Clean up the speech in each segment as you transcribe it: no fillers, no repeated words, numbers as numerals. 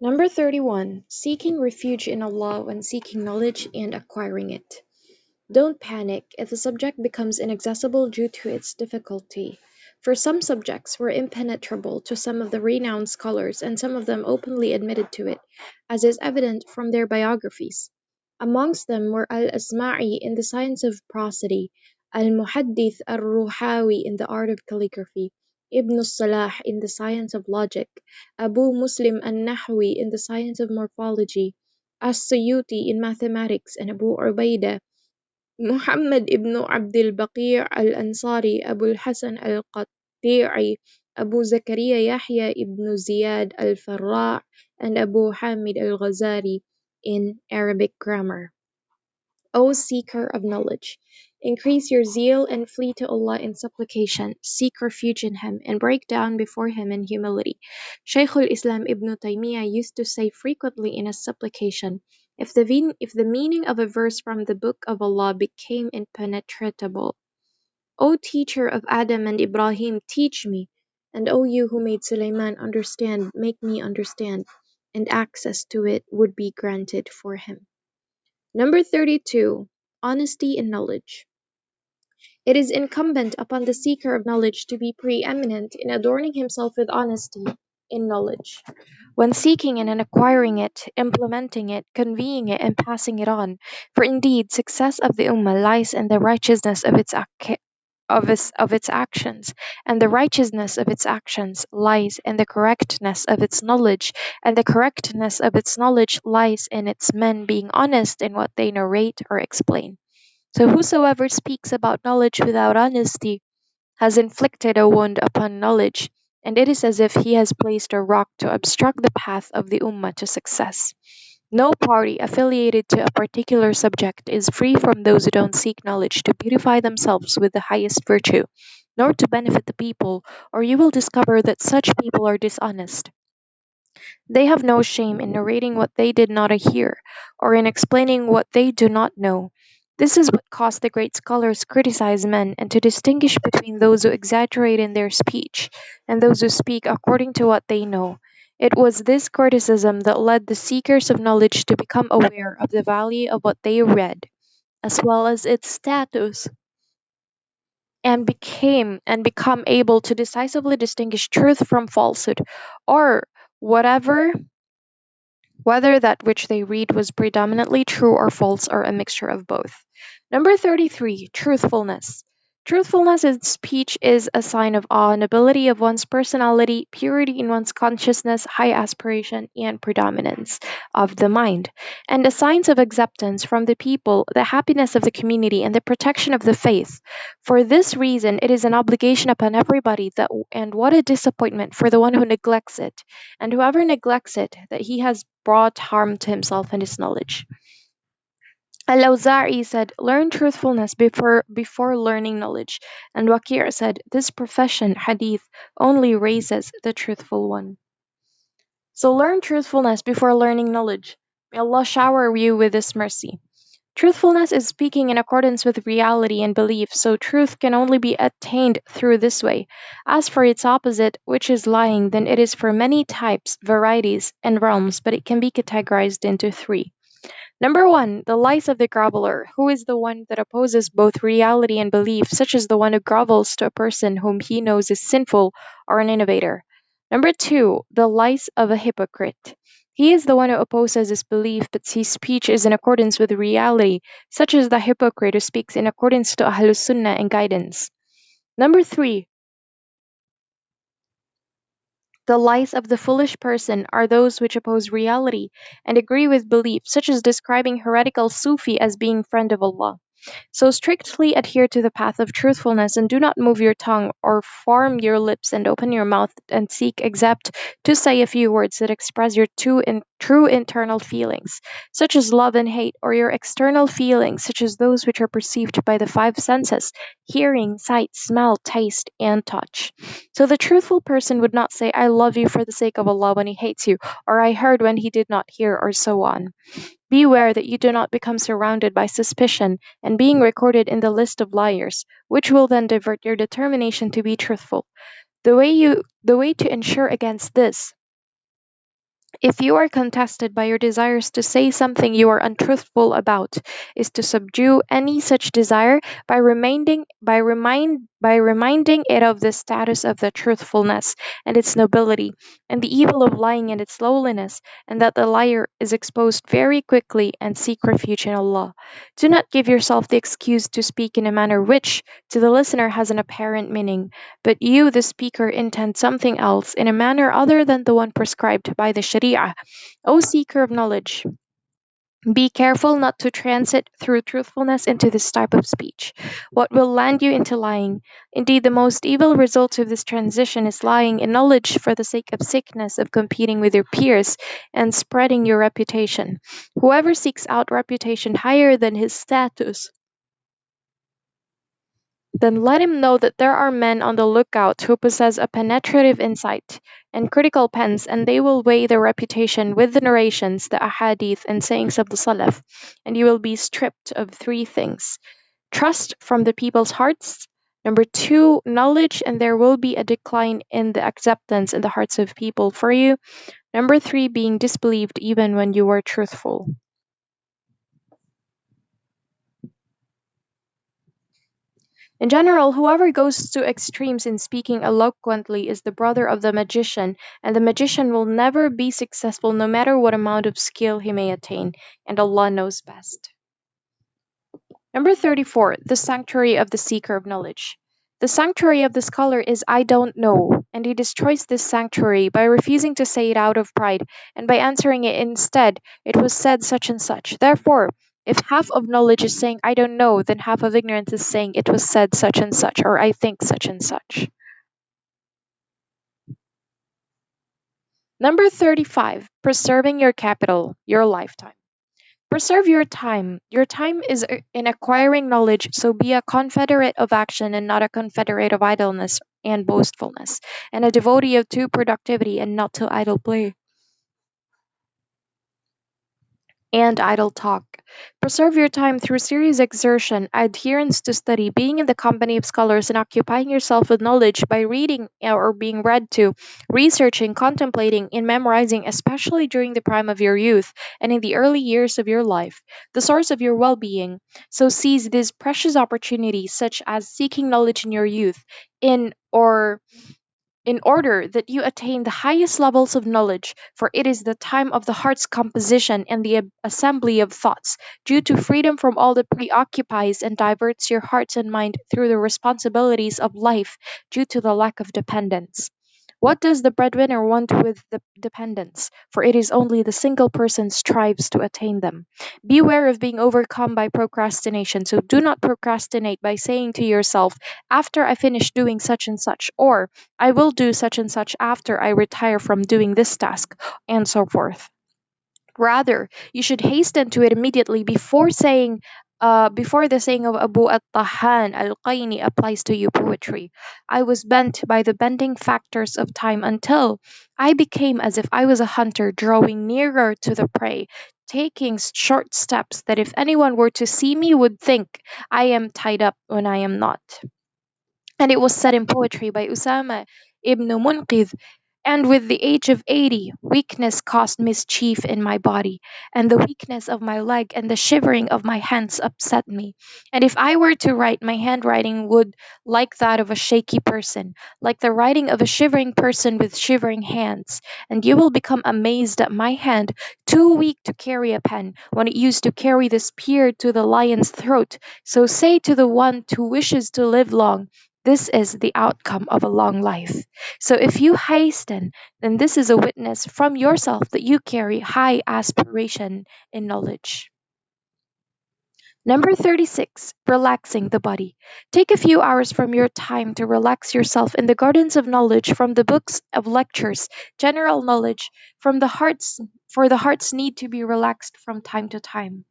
Number 31. Seeking refuge in Allah when seeking knowledge and acquiring it. Don't panic if the subject becomes inaccessible due to its difficulty. For some subjects were impenetrable to some of the renowned scholars, and some of them openly admitted to it, as is evident from their biographies. Amongst them were Al-Asma'i in the science of prosody, Al-Muhaddith al-Ruhawi in the art of calligraphy, Ibn Salah in the science of logic, Abu Muslim al-Nahwi in the science of morphology, s.w.t in mathematics, and Abu Ubaidah محمد ابن عبد البقيع الأنصاري أبو الحسن القطيعي أبو زكريا يحيى ابن زياد الفراء and Abu Hamid al-Ghazali in Arabic grammar. O seeker of knowledge, increase your zeal and flee to Allah in supplication, seek refuge in Him, and break down before Him in humility. Shaykh al-Islam Ibn Taymiyyah used to say frequently in his supplication, if the meaning of a verse from the Book of Allah became impenetrable, O teacher of Adam and Ibrahim, teach me, and O you who made Sulaiman understand, make me understand, and access to it would be granted for him. Number 32. Honesty in knowledge. It is incumbent upon the seeker of knowledge to be preeminent in adorning himself with honesty in knowledge. When seeking and acquiring it, implementing it, conveying it, and passing it on. For indeed, success of the Ummah lies in the righteousness of its actions, and the righteousness of its actions lies in the correctness of its knowledge, and the correctness of its knowledge lies in its men being honest in what they narrate or explain. So whosoever speaks about knowledge without honesty has inflicted a wound upon knowledge, and it is as if he has placed a rock to obstruct the path of the Ummah to success. No party affiliated to a particular subject is free from those who don't seek knowledge to beautify themselves with the highest virtue, nor to benefit the people, or you will discover that such people are dishonest. They have no shame in narrating what they did not hear, or in explaining what they do not know. This is what caused the great scholars criticize men, and to distinguish between those who exaggerate in their speech and those who speak according to what they know. It was this criticism that led the seekers of knowledge to become aware of the value of what they read, as well as its status, and become able to decisively distinguish truth from falsehood, or whatever whether that which they read was predominantly true or false or a mixture of both. Number 33. Truthfulness. Truthfulness in speech is a sign of awe, nobility of one's personality, purity in one's consciousness, high aspiration, and predominance of the mind, and a sign of acceptance from the people, the happiness of the community, and the protection of the faith. For this reason, it is an obligation upon everybody that, and what a disappointment for the one who neglects it, and whoever neglects it, that he has brought harm to himself and his knowledge. Al-Awza'i said, learn truthfulness before learning knowledge. And Waqi' said, this profession, hadith, only raises the truthful one. So learn truthfulness before learning knowledge. May Allah shower you with His mercy. Truthfulness is speaking in accordance with reality and belief, so truth can only be attained through this way. As for its opposite, which is lying, then it is for many types, varieties, and realms, but it can be categorized into three. Number 1, the lies of the groveler, who is the one that opposes both reality and belief, such as the one who grovels to a person whom he knows is sinful or an innovator. Number 2, the lies of a hypocrite. He is the one who opposes his belief, but his speech is in accordance with reality, such as the hypocrite who speaks in accordance to Ahlus Sunnah and guidance. Number 3, the lies of the foolish person are those which oppose reality and agree with belief, such as describing heretical Sufi as being friend of Allah. So strictly adhere to the path of truthfulness, and do not move your tongue or form your lips and open your mouth and seek except to say a few words that express your true internal feelings, such as love and hate, or your external feelings, such as those which are perceived by the five senses: hearing, sight, smell, taste, and touch. So the truthful person would not say, I love you for the sake of Allah, when he hates you, or I heard when he did not hear, or so on. Beware that you do not become surrounded by suspicion and being recorded in the list of liars, which will then divert your determination to be truthful. The way to ensure against this If you are contested by your desires to say something you are untruthful about, is to subdue any such desire by reminding it of the status of the truthfulness and its nobility, and the evil of lying and its lowliness, and that the liar is exposed very quickly, and seek refuge in Allah. Do not give yourself the excuse to speak in a manner which, to the listener, has an apparent meaning, but you, the speaker, intend something else in a manner other than the one prescribed by the sharee'ah. O seeker of knowledge, be careful not to transit through truthfulness into this type of speech, what will land you into lying. Indeed, the most evil result of this transition is lying in knowledge for the sake of sickness, of competing with your peers, and spreading your reputation. Whoever seeks out reputation higher than his status, then let him know that there are men on the lookout who possess a penetrative insight and critical pens, and they will weigh their reputation with the narrations, the ahadith, and sayings of the Salaf, and you will be stripped of three things: trust from the people's hearts, number two, knowledge, and there will be a decline in the acceptance in the hearts of people for you, number three, being disbelieved even when you were truthful. In general, whoever goes to extremes in speaking eloquently is the brother of the magician, and the magician will never be successful no matter what amount of skill he may attain, and Allah knows best. Number 34, the sanctuary of the seeker of knowledge. The sanctuary of the scholar is I don't know, and he destroys this sanctuary by refusing to say it out of pride, and by answering it instead, it was said such and such. Therefore, if half of knowledge is saying I don't know, then half of ignorance is saying it was said such and such, or I think such and such. Number 35, preserving your capital, your lifetime. Preserve your time. Your time is in acquiring knowledge, so be a confederate of action and not a confederate of idleness and boastfulness, and a devotee to productivity and not to idle play and idle talk. Preserve your time through serious exertion, adherence to study, being in the company of scholars, and occupying yourself with knowledge by reading or being read to, researching, contemplating, and memorizing, especially during the prime of your youth and in the early years of your life, the source of your well being. So seize these precious opportunities, such as seeking knowledge in your youth, in order that you attain the highest levels of knowledge, for it is the time of the heart's composition and the assembly of thoughts, due to freedom from all that preoccupies and diverts your heart and mind through the responsibilities of life, due to the lack of dependence. What does the breadwinner want with the dependents? For it is only the single person strives to attain them. Beware of being overcome by procrastination, so do not procrastinate by saying to yourself, after I finish doing such and such, or I will do such and such after I retire from doing this task, and so forth. Rather, you should hasten to it immediately before the saying of Abu at-Tahan al-Qayni applies to you poetry. I was bent by the bending factors of time until I became as if I was a hunter drawing nearer to the prey, taking short steps that if anyone were to see me would think I am tied up when I am not. And it was said in poetry by Usama ibn Munqidh, and with the age of 80, weakness caused mischief in my body, and the weakness of my leg and the shivering of my hands upset me. And if I were to write, my handwriting would like that of a shaky person, like the writing of a shivering person with shivering hands. And you will become amazed at my hand, too weak to carry a pen, when it used to carry the spear to the lion's throat. So say to the one who wishes to live long, this is the outcome of a long life. So if you hasten, then this is a witness from yourself that you carry high aspiration in knowledge. Number 36, relaxing the body. Take a few hours from your time to relax yourself in the gardens of knowledge, from the books of lectures, general knowledge, from the hearts, for the hearts need to be relaxed from time to time.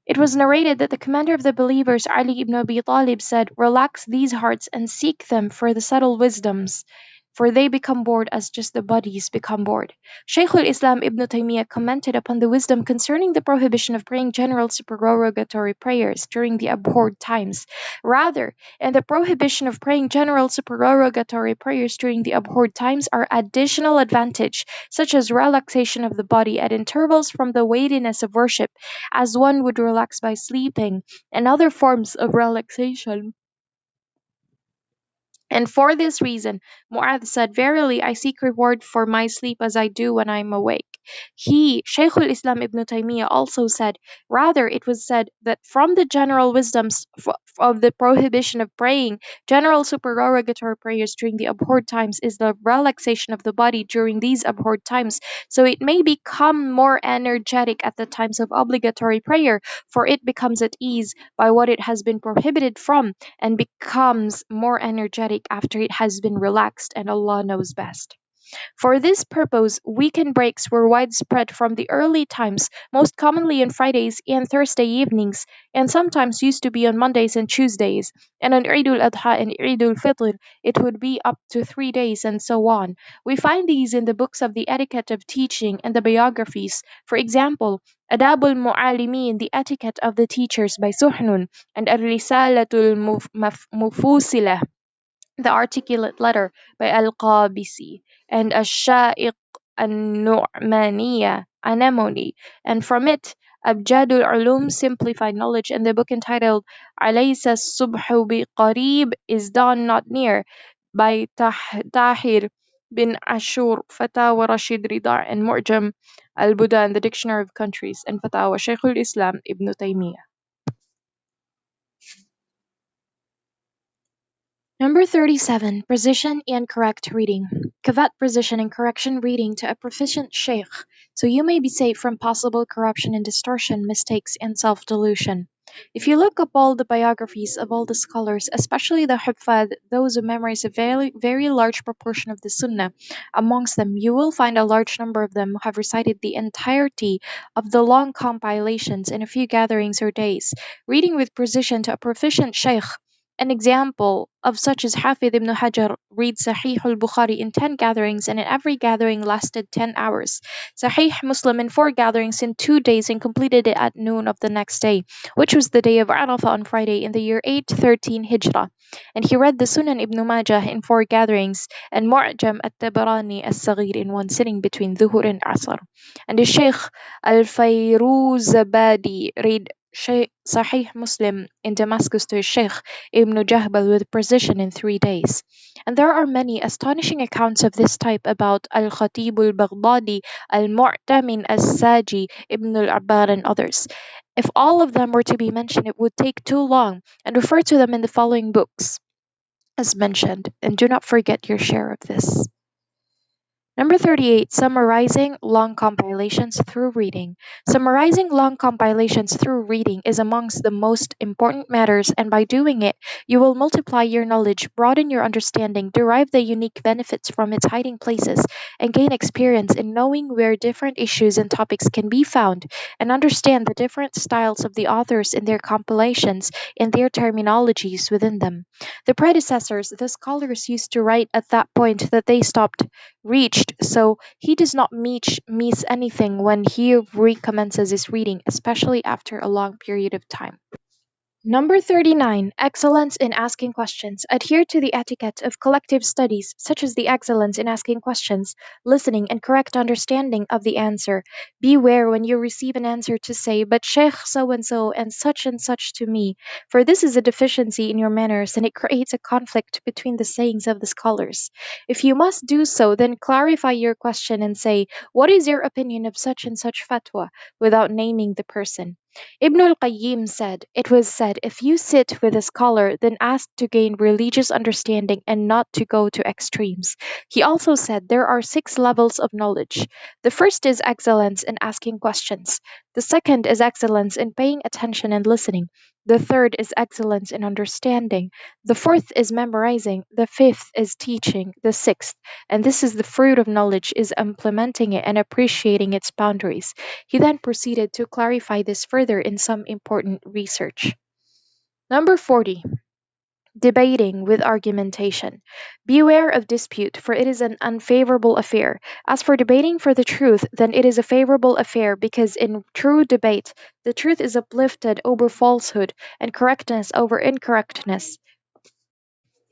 It was narrated that the commander of the believers, Ali ibn Abi Talib, said, relax these hearts and seek them for the subtle wisdoms. for they become bored as just the bodies become bored. Shaykh al-Islam Ibn Taymiyyah commented upon the wisdom concerning the prohibition of praying general supererogatory prayers during the abhorred times. Rather, in the prohibition of praying general supererogatory prayers during the abhorred times are additional advantage, such as relaxation of the body at intervals from the weightiness of worship, as one would relax by sleeping, and other forms of relaxation. And for this reason, Mu'adh said, "Verily, I seek reward for my sleep as I do when I am awake." Shaykh al-Islam Ibn Taymiyyah, also said, rather, it was said that from the general wisdoms of the prohibition of praying general supererogatory prayers during the abhorred times is the relaxation of the body during these abhorred times, so it may become more energetic at the times of obligatory prayer, for it becomes at ease by what it has been prohibited from, and becomes more energetic after it has been relaxed, and Allah knows best. For this purpose, weekend breaks were widespread from the early times, most commonly on Fridays and Thursday evenings, and sometimes used to be on Mondays and Tuesdays. And on Eid al-Adha and Eid al-Fitr, it would be up to 3 days, and so on. We find these in the books of the Etiquette of Teaching and the biographies. For example, Adab al-Mu'alimin, the Etiquette of the Teachers by Suhnun, and Al-Risalatul Mufusila, the Articulate Letter by Al-Qabisi, and Ash-Sha'iq an-Nu'maniyya Anemone, and from it Abjadul Ulum, Simplified Knowledge, and the book entitled Alaysa Subhu bi Qarib, Is Dawn Not Near, by Tahir bin Ashur, Fatawa Rashid Ridar, and Mu'jam al-Buda, and the Dictionary of Countries, and Fatawa Shaykh al-Islam Ibn Taymiyyah. Number 37. Precision and correct reading. Covet precision and correction reading to a proficient Sheikh, so you may be safe from possible corruption and distortion, mistakes, and self-delusion. If you look up all the biographies of all the scholars, especially the Huffaz, those who memorize a very large proportion of the Sunnah, amongst them you will find a large number of them who have recited the entirety of the long compilations in a few gatherings or days, reading with precision to a proficient Sheikh. An example of such is Hafid ibn Hajar reads Sahih al-Bukhari in 10 gatherings, and in every gathering lasted 10 hours. Sahih Muslim in 4 gatherings in 2 days, and completed it at noon of the next day, which was the day of Arafah on Friday in the year 813 Hijrah. And he read the Sunan ibn Majah in 4 gatherings, and Mu'jam at-Tabarani as-Saghir in 1 sitting between Dhuhr and Asr. And the Shaykh al-Fayruzabadi read Sahih Muslim in Damascus to his Sheikh Ibn Jahbal with precision in 3 days. And there are many astonishing accounts of this type about Al-Khatib al-Baghdadi, Al-Mu'tamin as-Saji, Ibn al-Abbar, and others. If all of them were to be mentioned, it would take too long, and refer to them in the following books as mentioned, and do not forget your share of this. Number 38. Summarizing long compilations through reading. Summarizing long compilations through reading is amongst the most important matters, and by doing it, you will multiply your knowledge, broaden your understanding, derive the unique benefits from its hiding places, and gain experience in knowing where different issues and topics can be found, and understand the different styles of the authors in their compilations and their terminologies within them. The predecessors, the scholars, used to write at that point that they stopped reached, so he does not miss anything when he recommences his reading, especially after a long period of time. Number 39. Excellence in asking questions. Adhere to the etiquette of collective studies, such as the excellence in asking questions, listening, and correct understanding of the answer. Beware when you receive an answer to say, "But Sheikh so and such to me," for this is a deficiency in your manners, and it creates a conflict between the sayings of the scholars. If you must do so, then clarify your question and say, "What is your opinion of such and such fatwa?" without naming the person. Ibn al-Qayyim said, "It was said, if you sit with a scholar, then ask to gain religious understanding and not to go to extremes." He also said there are 6 levels of knowledge. The first is excellence in asking questions. The second is excellence in paying attention and listening. The third is excellence in understanding. The fourth is memorizing. The fifth is teaching. The sixth, and this is the fruit of knowledge, is implementing it and appreciating its boundaries. He then proceeded to clarify this further in some important research. Number 40. Debating with argumentation. Beware of dispute, for it is an unfavorable affair. As for debating for the truth, then it is a favorable affair, because in true debate, the truth is uplifted over falsehood, and correctness over incorrectness.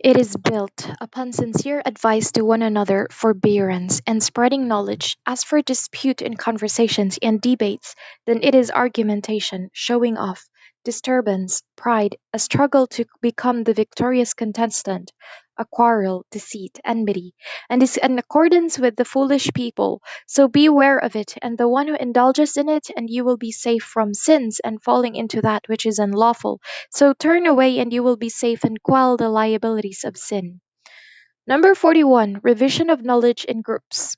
It is built upon sincere advice to one another, forbearance, and spreading knowledge. As for dispute in conversations and debates, then it is argumentation, showing off, disturbance, pride, a struggle to become the victorious contestant, a quarrel, deceit, enmity, and is in accordance with the foolish people. So beware of it, and the one who indulges in it, and you will be safe from sins and falling into that which is unlawful. So turn away and you will be safe and quell the liabilities of sin. Number 41, revision of knowledge in groups.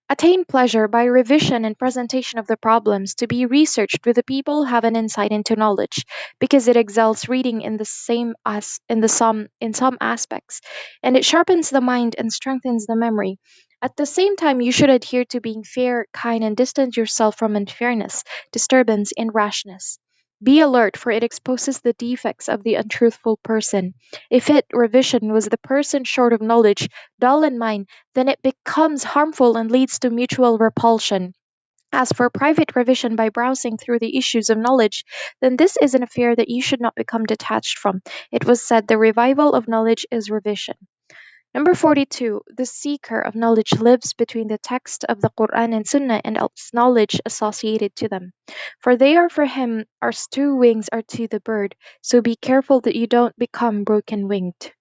Attain pleasure by revision and presentation of the problems to be researched with the people who have an insight into knowledge, because it excels reading in the same as in some aspects, and it sharpens the mind and strengthens the memory. At the same time, you should adhere to being fair, kind, and distance yourself from unfairness, disturbance, and rashness. Be alert, for it exposes the defects of the untruthful person. If it, revision, was the person short of knowledge, dull in mind, then it becomes harmful and leads to mutual repulsion. As for private revision by browsing through the issues of knowledge, then this is an affair that you should not become detached from. It was said the revival of knowledge is revision. Number 42, the seeker of knowledge lives between the text of the Quran and Sunnah and its knowledge associated to them. For they are for him as two wings are to the bird, so be careful that you don't become broken winged.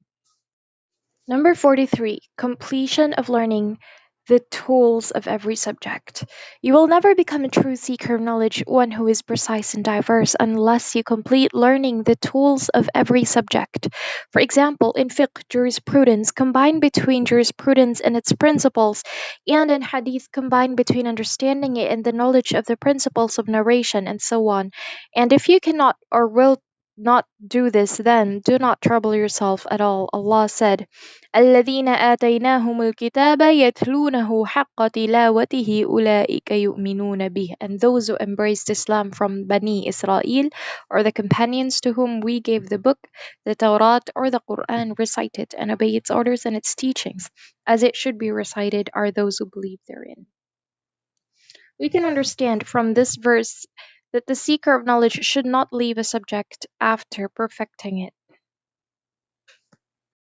Number 43, completion of learning the tools of every subject. You will never become a true seeker of knowledge, one who is precise and diverse, unless you complete learning the tools of every subject. For example, in fiqh, jurisprudence, combine between jurisprudence and its principles, and in hadith, combine between understanding it and the knowledge of the principles of narration, and so on. And if you cannot or will not do this, then do not trouble yourself at all. Allah said, الذين آتيناهم الكتاب يتلونه حق تلاوته أولئك يؤمنون به. And those who embraced Islam from Bani Israel, or the companions to whom we gave the book, the Torah or the Quran, recite it and obey its orders and its teachings, as it should be recited, are those who believe therein. We can understand from this verse that the seeker of knowledge should not leave a subject after perfecting it.